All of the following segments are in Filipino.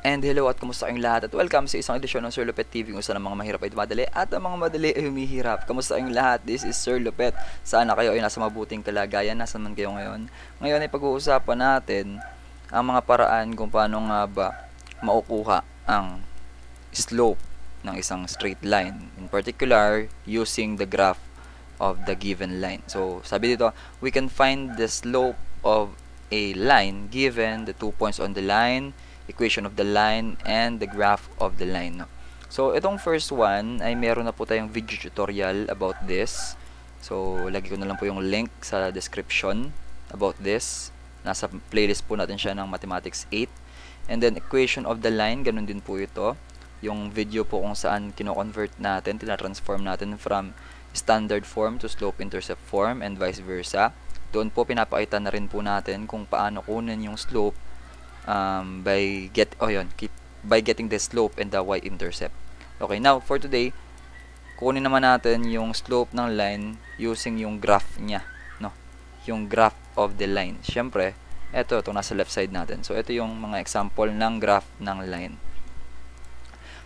And hello at kumusta kayong lahat at welcome sa isang edisyon ng Sir Lupet TV kung saan ang mga mahirap ay dumadali at ang mga madali ay humihirap. Kamusta kayong lahat? This is Sir Lupet. Sana kayo ay nasa mabuting kalagayan, nasa man kayo ngayon. Ngayon ay pag-uusapan natin ang mga paraan kung paano nga ba maukuha ang slope ng isang straight line. In particular, using the graph of the given line. So, sabi dito, we can find the slope of a line given the 2 points on the line, equation of the line, and the graph of the line. So, itong first one ay meron na po tayong video tutorial about this. So, lagi ko na lang po yung link sa description about this. Nasa playlist po natin siya ng Mathematics 8. And then, equation of the line, ganun din po ito. Yung video po kung saan kino-convert natin, tina-transform natin from standard form to slope-intercept form and vice versa. Doon po pinapakita na rin po natin kung paano kunin yung slope by getting the slope and the y-intercept. Okay, now for today, kunin naman natin yung slope ng line using yung graph niya, no? Yung graph of the line. Syempre, ito nasa left side natin. So ito yung mga example ng graph ng line.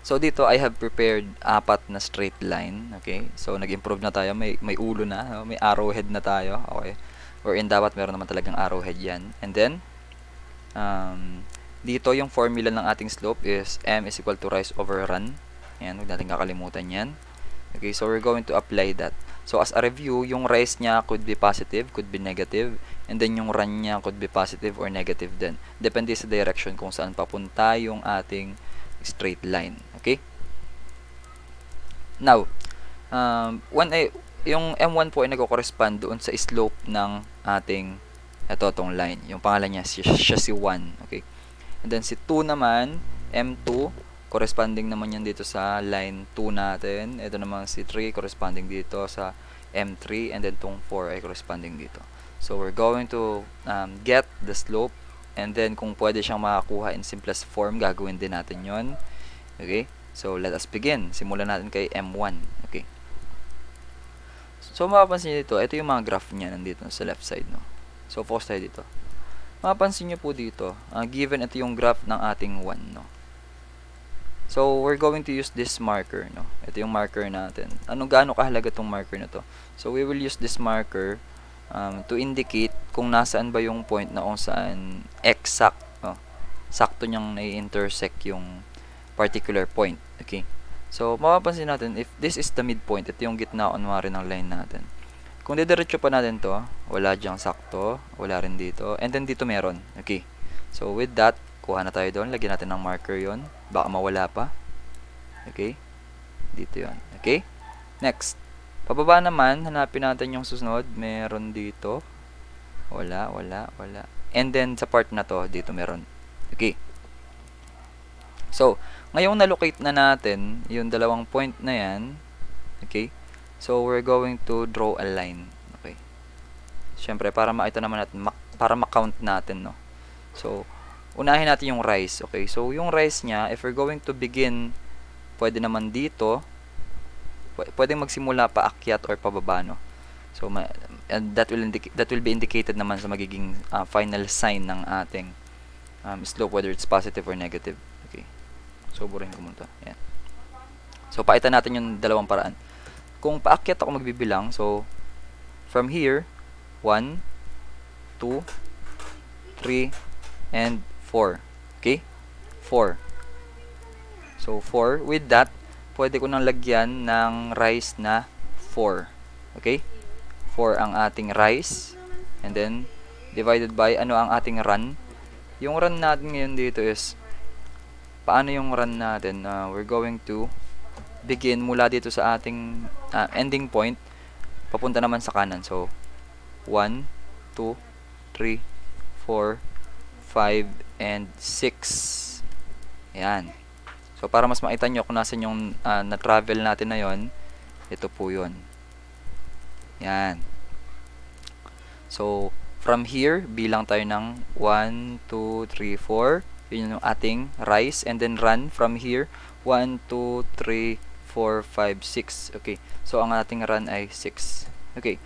So dito I have prepared 4 na straight line, okay? So nag-improve na tayo, may ulo na, no? May arrowhead na tayo, okay? Wherein dapat meron naman talagang arrowhead 'yan. And then dito yung formula ng ating slope is m is equal to rise over run. Ayan, huwag natin kakalimutan yan. Okay, so we're going to apply that. So as a review, yung rise niya could be positive, could be negative, and then yung run niya could be positive or negative din. Depende sa direction kung saan papunta yung ating straight line. Okay? Now, yung M1 po ay nagko-correspond doon sa slope ng ating itong line. Yung pangalan niya, siya si 1. Okay? And then si 2 naman, M2, corresponding naman yan dito sa line 2 natin. Ito naman si 3, corresponding dito sa M3. And then itong 4 ay corresponding dito. So we're going to get the slope. And then kung pwede siyang makakuha in simplest form, gagawin din natin yon. Okay? So let us begin. Simulan natin kay M1. Okay? So mapapansin niyo dito, ito yung mga graph niya nandito sa left side, no? So, focus tayo dito. Mapapansin nyo po dito, given ito yung graph ng ating 1, no? So, we're going to use this marker, no? Ito yung marker natin. Gaano kahalaga itong marker na to? So, we will use this marker to indicate kung nasaan ba yung point na kung saan exact, no? Sakto niyang na-intersect yung particular point. Okay? So, mapapansin natin, if this is the midpoint, ito yung gitna kunwari ng line natin. Kung didiretso pa natin to, wala diyang sakto, wala rin dito, and then dito meron. Okay. So with that, kuha na tayo doon, lagyan natin ng marker yon, baka mawala pa. Okay. Dito yon. Okay. Next. Pababa naman, hanapin natin yung susunod, meron dito. Wala. And then sa part na to, dito meron. Okay. So, ngayong na-locate na natin yung dalawang point na yan, okay, so we're going to draw a line. Okay. Siyempre para makita naman natin, para ma-count natin, no. So unahin natin yung rise. Okay. So yung rise niya, if we're going to begin, pwede naman dito, pwedeng magsimula pa akyat or pababa, no. So and that will be indicated naman sa magiging final sign ng ating slope, whether it's positive or negative. Okay. So burahin ko muna 'to. Yan. So pakita natin yung dalawang paraan. Kung paakyat ako magbibilang, so from here, 1, 2, 3, and 4. Okay? 4. So 4. With that, pwede ko nang lagyan ng rise na 4. Okay? 4 ang ating rise. And then, divided by, ano ang ating run? Yung run natin ngayon dito is, paano yung run natin? We're going to begin mula dito sa ating ending point, papunta naman sa kanan. So 1, 2, 3, 4, 5, and 6. Ayan. So para mas makita nyo kung nasan yung na-travel natin na yon, ito po yun. Ayan. So from here, bilang tayo ng 1, 2, 3, 4. Yun yung ating rise, and then run from here, 1, 2, 3, 4, 5, 6. Okay. So ang ating run ay 6. Okay.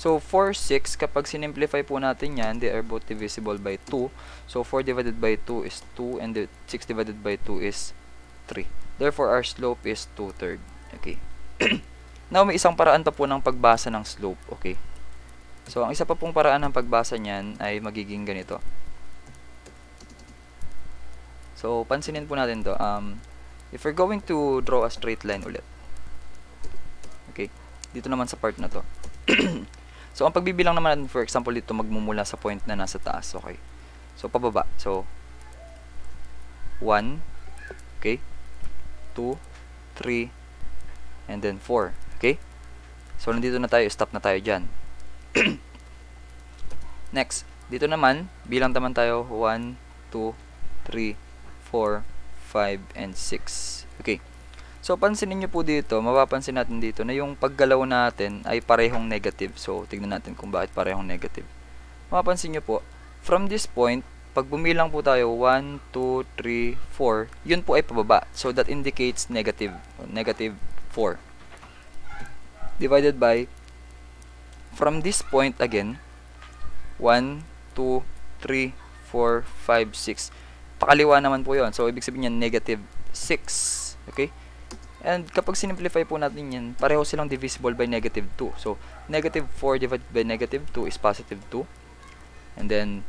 So, 4, 6, kapag sinimplify po natin yan, they are both divisible by 2. So, 4 divided by 2 is 2, and 6 divided by 2 is 3. Therefore, our slope is 2/3. Okay. Now, may isang paraan pa po ng pagbasa ng slope. Okay. So, ang isa pa pong paraan ng pagbasa niyan ay magiging ganito. So, pansinin po natin to. If we're going to draw a straight line ulit. Okay. Dito naman sa part na to. So, ang pagbibilang naman natin, for example, dito magmumula sa point na nasa taas. Okay. So, pababa. So, 1, okay, 2, 3, and then 4. Okay. So, nandito na tayo. Stop na tayo dyan. Next, dito naman, bilang naman tayo 1, 2, 3, 4, 5, and 6. Okay. So, pansinin nyo po dito, mapapansin natin dito na yung paggalaw natin ay parehong negative. So, tignan natin kung bakit parehong negative. Mapapansin nyo po, from this point, pag bumilang po tayo 1, 2, 3, 4, yun po ay pababa. So, that indicates negative. Negative 4. Divided by, from this point again, 1, 2, 3, 4, 5, 6. Pakaliwa naman po yun. So, ibig sabihin yan, negative 6. Okay? And kapag sinimplify po natin yan, pareho silang divisible by negative 2. So, negative 4 divided by negative 2 is positive 2. And then,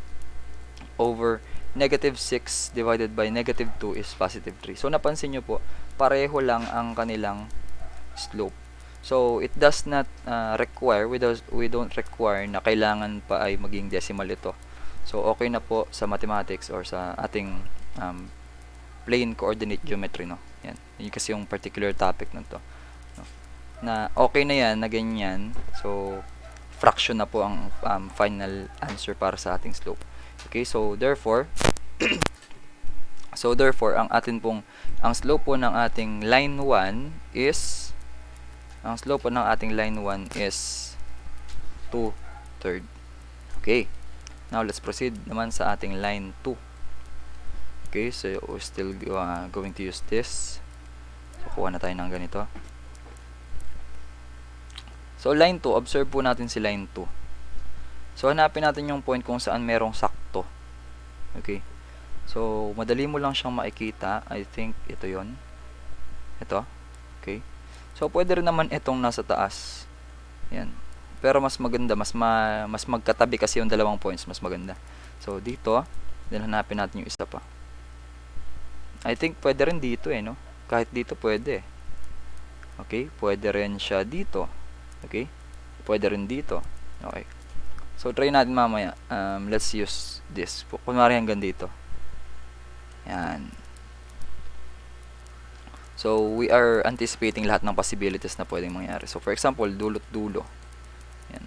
over negative 6 divided by negative 2 is positive 3. So, napansin nyo po, pareho lang ang kanilang slope. So, it does not require, we don't require na kailangan pa ay maging decimal ito. So, okay na po sa mathematics or sa ating plane coordinate geometry, no? Yan. Yun kasi yung particular topic na to. No? Na okay na yan, na ganyan. So, fraction na po ang final answer para sa ating slope. Okay, so therefore, ang atin pong, ang slope po ng ating line 1 is, ang slope po ng ating line 1 is 2/3. Okay. Now, let's proceed naman sa ating line 2. Okay, so we're still going to use this. So, kuha na tayo ng ganito. So, line 2, observe po natin si line 2. So, hanapin natin yung point kung saan merong sakto. Okay. So, madali mo lang siyang makikita. I think ito yon. Ito. Okay. So, pwede rin naman itong nasa taas. Yan. Pero mas maganda, mas magkatabi kasi yung dalawang points, mas maganda. So, dito, then hanapin natin yung isa pa. I think pwede rin dito no? Kahit dito pwede. Okay, pwede rin siya dito. Okay? Pwede rin dito. Okay. So, try natin mamaya. Let's use this. Kunwari hanggang dito. Yan. So, we are anticipating lahat ng possibilities na pwedeng mangyari. So, for example, dulot-dulo. Yan.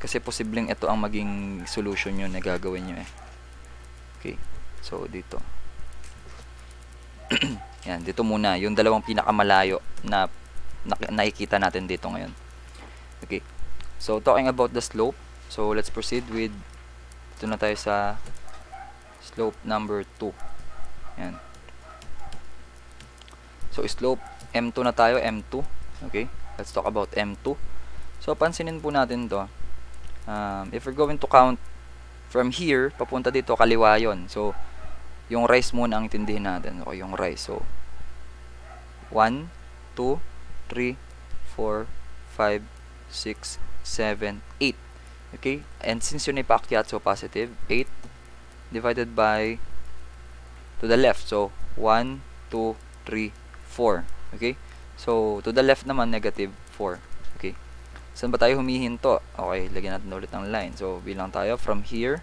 Kasi posibleng ito ang maging solution nyo na gagawin nyo Okay. So, dito. Yan, dito muna. Yung dalawang pinakamalayo na nakikita natin dito ngayon. Okay. So, talking about the slope. So, let's proceed with, ito na tayo sa slope number 2. Yan. So, slope M2 na tayo, M2. Okay. Let's talk about M2. So, pansinin po natin to. If we're going to count from here, papunta dito, kaliwa yun. So, yung rise muna ang intindihin natin. Okay, yung rise. So, 1, 2, 3, 4, 5, 6, 7, 8. Okay? And since yun ay paakyat, so positive, 8 divided by to the left. So, 1, 2, 3, 4. Okay? So, to the left naman, negative 4. Okay? Saan ba tayo humihinto? Okay, lagyan natin ulit ng line. So, bilang tayo from here.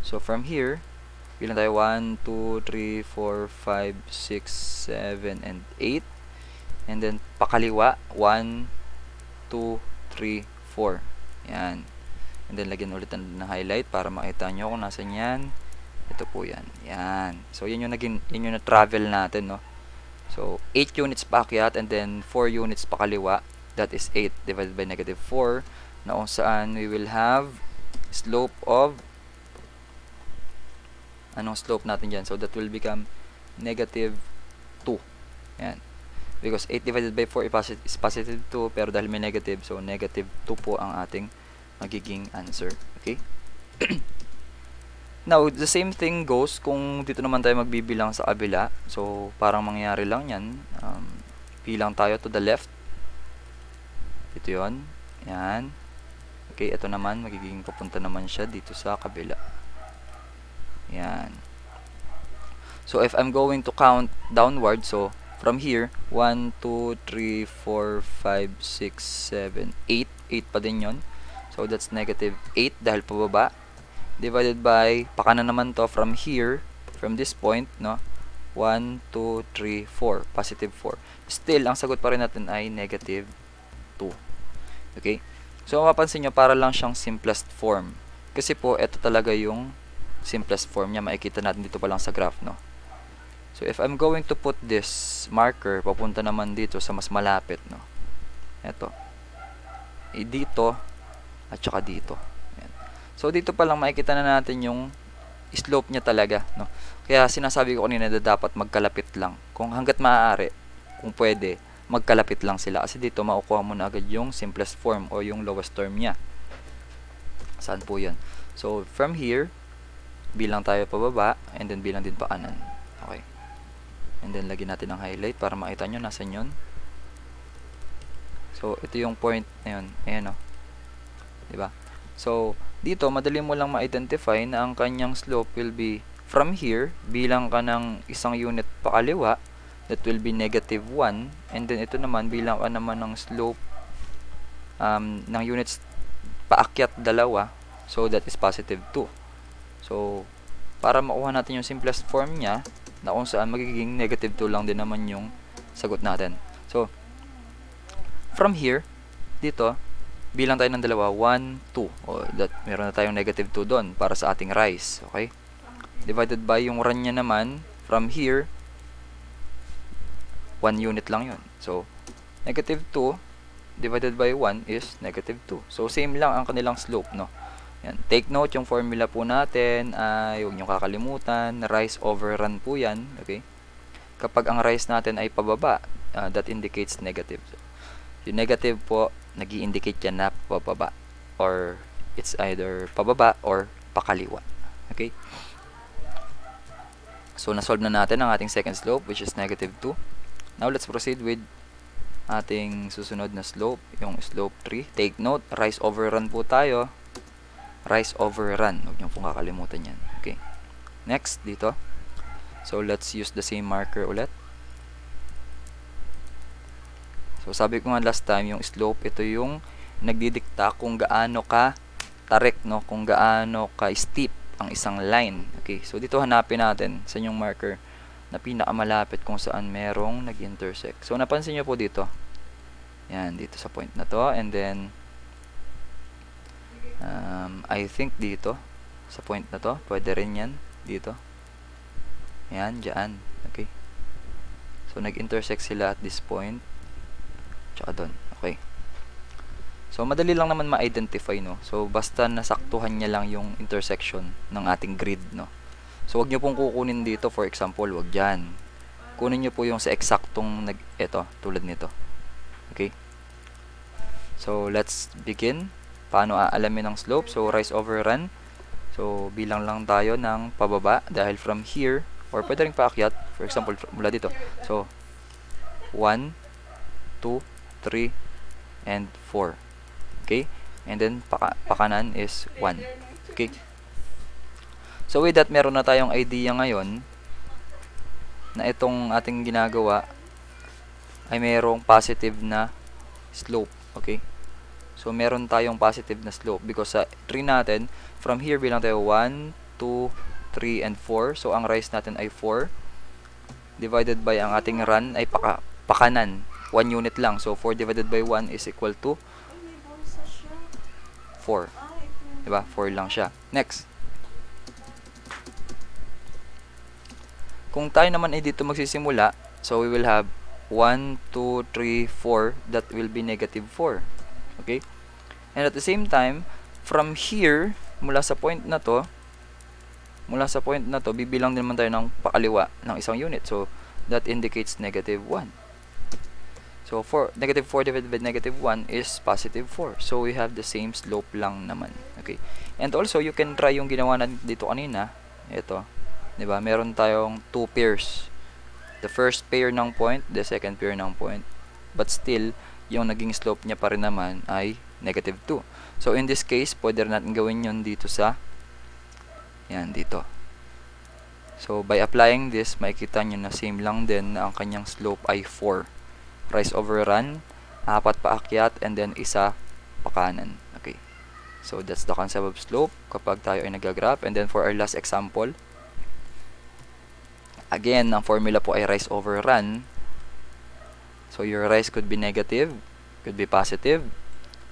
So, from here, bilang tayo 1, 2, 3, 4, 5, 6, 7, and 8. And then, pakaliwa, 1, 2, 3, 4. Yan. And then, lagyan ulit ng highlight para makita nyo kung nasan yan. Ito po yan. Yan. So, yun yung na-travel natin, no? So, 8 units paakyat and then 4 units pakaliwa. That is 8 divided by negative 4. Na kung saan we will have slope of, anong slope natin dyan? So, that will become negative 2. Yan. Because 8 divided by 4 is positive 2, pero dahil may negative, so negative 2 po ang ating magiging answer. Okay? Now, the same thing goes kung dito naman tayo magbibilang sa kabila. So, parang mangyayari lang yan. Bilang tayo to the left. Ito yon. Yan. Okay, ito naman, magiging papunta naman siya dito sa kabila. Yan. So, if I'm going to count downward, so, from here, 1, 2, 3, 4, 5, 6, 7, 8. 8 pa din yon. So, that's negative 8 dahil pababa. Divided by, pakanan naman to from here, from this point, no? 1, 2, 3, 4. Positive 4. Still, ang sagot pa rin natin ay negative 2. Okay? So, mapapansin nyo, para lang siyang simplest form. Kasi po, ito talaga yung simplest form niya. Makikita natin dito pa lang sa graph, no? So, if I'm going to put this marker, papunta naman dito sa mas malapit, no? Ito. Dito, at saka dito. Ayan. So, dito pa lang makikita na natin yung slope niya talaga, no? Kaya sinasabi ko kanina na dapat magkalapit lang. Kung hanggat maaari, kung pwede, magkalapit lang sila. Kasi dito, makukuha mo na agad yung simplest form o yung lowest term niya. Saan po yan? So, from here, bilang tayo pababa, and then bilang din pa kanan. Okay. And then, lagyan natin ng highlight para makita nyo nasan yun. So, ito yung point na yun. Ayan, o. Diba? So, dito, madali mo lang ma-identify na ang kanyang slope will be from here, bilang ka ng isang unit pakaliwa, that will be negative 1. And then, ito naman, bilang ka naman ng slope ng units paakyat dalawa. So, that is positive 2. So, para makuha natin yung simplest form niya, na kung saan magiging negative 2 lang din naman yung sagot natin. So, from here, dito, bilang tayo ng dalawa, 1, 2. O, that, meron na tayong negative 2 doon para sa ating rise. Okay? Divided by yung run niya naman, from here, 1 unit lang yun. So, negative 2 divided by 1 is negative 2. So, same lang ang kanilang slope, no? Yan. Take note, yung formula po natin ay, huwag nyo kakalimutan, rise over run po yan. Okay? Kapag ang rise natin ay pababa, that indicates negative. So, yung negative po, nag-i-indicate yan na pababa. Or, it's either pababa or pakaliwa. Okay? So, nasolve na natin ang ating second slope, which is negative 2. Now, let's proceed with ating susunod na slope, yung slope 3. Take note, rise over run po tayo. Rise over run. Huwag nyo pong kakalimutan yan. Okay. Next, dito. So, let's use the same marker ulit. So, sabi ko nga last time, yung slope, ito yung nagdidikta kung gaano ka tarik, no? Kung gaano ka steep ang isang line. Okay. So, dito hanapin natin sa inyong marker na pinakamalapit kung saan merong nag-intersect. So, napansin nyo po dito. Yan, dito sa point na to. And then, I think dito, sa point na to, pwede rin yan, dito. Yan, dyan. Okay. So, nag-intersect sila at this point. Tsaka doon. Okay. So, madali lang naman ma-identify, no? So, basta nasaktuhan niya lang yung intersection ng ating grid, no? So, wag nyo pong kukunin dito, for example, wag dyan. Kunin nyo po yung sa eksaktong, eto, tulad nito. Okay? So, let's begin. Paano aalamin ang slope? So, rise over run. So, bilang lang tayo ng pababa dahil from here, or pwede rin paakyat, for example, mula dito. So, 1, 2, 3, and 4. Okay? And then, pakanan is 1. Okay? So, with that, meron na tayong idea ngayon na itong ating ginagawa ay mayroong positive na slope. Okay? So, meron tayong positive na slope because sa tree natin, from here bilang tayo 1, 2, 3, and 4. So, ang rise natin ay 4. Divided by ang ating run ay pakanan. 1 unit lang. So, 4 divided by 1 is equal to 4. Diba? 4 lang siya. Next. Kung tayo naman ay dito magsisimula, so we will have 1, 2, 3, 4. That will be negative 4. Okay? And at the same time, from here, mula sa point na to, bibilang din naman tayo ng pakaliwa ng isang unit. So, that indicates negative 1. So, negative 4 divided by negative 1 is positive 4. So, we have the same slope lang naman. Okay. And also, you can try yung ginawa natin dito kanina. Ito. Diba? Meron tayong 2 pairs. The first pair ng point, the second pair ng point. But still, yung naging slope niya pa rin naman ay negative 2. So, in this case, pwede natin gawin yun dito sa yan, dito. So, by applying this, makikita nyo na same lang din na ang kanyang slope ay 4. Rise over run, 4 paakyat, and then isa pakanan. Okay. So, that's the concept of slope kapag tayo ay nag-graph. And then, for our last example, again, ang formula po ay rise over run. So, your rise could be negative, could be positive.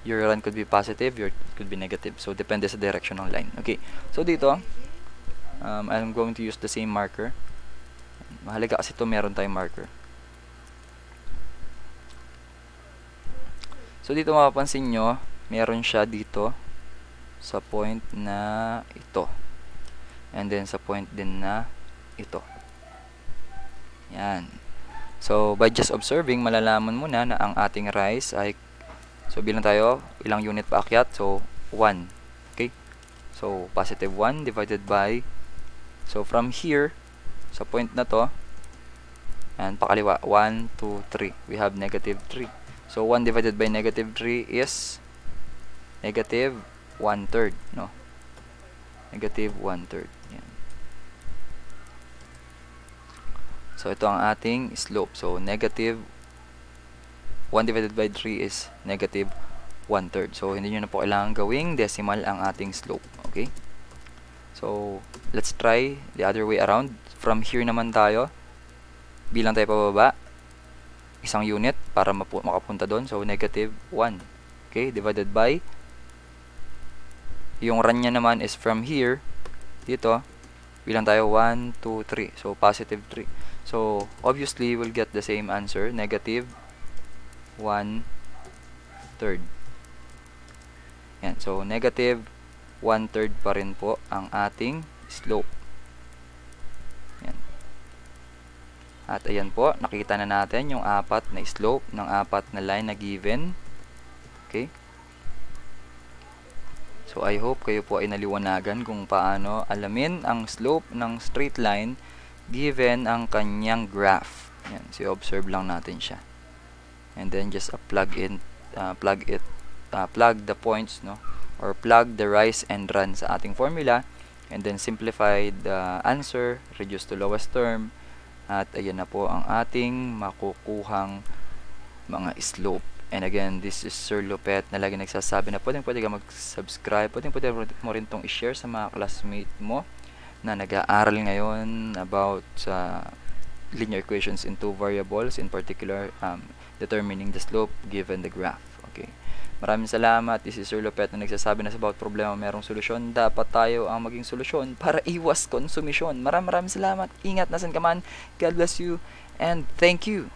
Your run could be positive, your could be negative. So, depende sa direction ng line. Okay. So, dito, I'm going to use the same marker. Mahalaga kasi ito meron tayong marker. So, dito mapapansin nyo, meron siya dito sa point na ito. And then, sa point din na ito. Yan. So, by just observing, malalaman mo na ang ating rise ay, so, bilang tayo, ilang unit paakyat? So, 1. Okay? So, positive 1 divided by, so, from here, sa point na to, and pakaliwa, 1, 2, 3. We have negative 3. So, 1 divided by negative 3 is negative 1/3, no? Negative 1/3. Yan. So, ito ang ating slope. So, negative 1 divided by 3 is negative 1/3. So, hindi nyo na po kailangan gawing decimal ang ating slope. Okay? So, let's try the other way around. From here naman tayo. Bilang tayo pababa. Isang unit para makapunta doon. So, negative 1. Okay? Divided by, yung run niya naman is from here, dito, bilang tayo 1, 2, 3. So, positive 3. So, obviously, we'll get the same answer. Negative 1/3. Yan. So, negative 1/3 pa rin po ang ating slope. Yan. At ayan po, nakita na natin yung 4 na slope ng 4 na line na given. Okay? So, I hope kayo po ay naliwanagan kung paano alamin ang slope ng straight line given ang kanyang graph. Yan. So, observe lang natin siya. And then, just plug the points, no? Or plug the rise and run sa ating formula. And then, simplify the answer, reduce to lowest term. At ayan na po ang ating makukuhang mga slope. And again, this is Sir Lupet na lagi nagsasabi na pwede ka mag-subscribe. Pwede mo rin itong i-share sa mga classmate mo na nag-aaral ngayon about linear equations in 2 variables, in particular, determining the slope given the graph. Okay. Maraming salamat. This is Sir Lupet na nagsasabi na sa bawat problema merong solusyon. Dapat tayo ang maging solusyon para iwas konsumisyon. Maraming salamat. Ingat nasan ka man. God bless you and thank you.